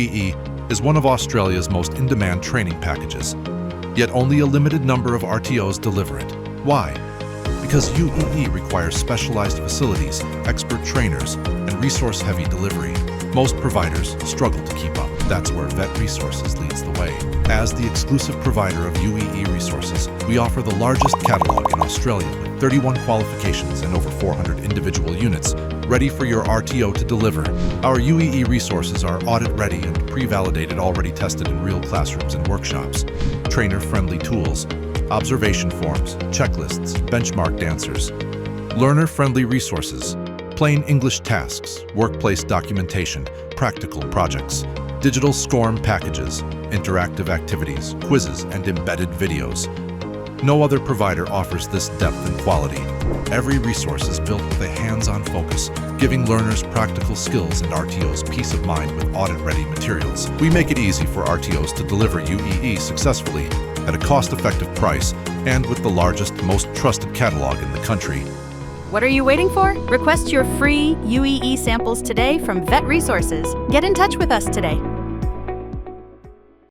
UEE is one of Australia's most in-demand training packages, yet only a limited number of RTOs deliver it. Why? Because UEE requires specialized facilities, expert trainers, and resource-heavy delivery. Most providers struggle to keep up. That's where Vet Resources leads the way. As the exclusive provider of UEE resources, we offer the largest catalog in Australia with 31 qualifications and over 400 individual units, ready for your RTO to deliver. Our UEE resources are audit-ready and pre-validated, already tested in real classrooms and workshops. Trainer-friendly tools, observation forms, checklists, benchmarked answers. Learner-friendly resources, plain English tasks, workplace documentation, practical projects, digital SCORM packages, interactive activities, quizzes, and embedded videos. No other provider offers this depth and quality. Every resource is built with a hands-on focus, giving learners practical skills and RTOs peace of mind with audit-ready materials. We make it easy for RTOs to deliver UEE successfully at a cost-effective price and with the largest, most trusted catalog in the country. What are you waiting for? Request your free UEE samples today from Vet Resources. Get in touch with us today.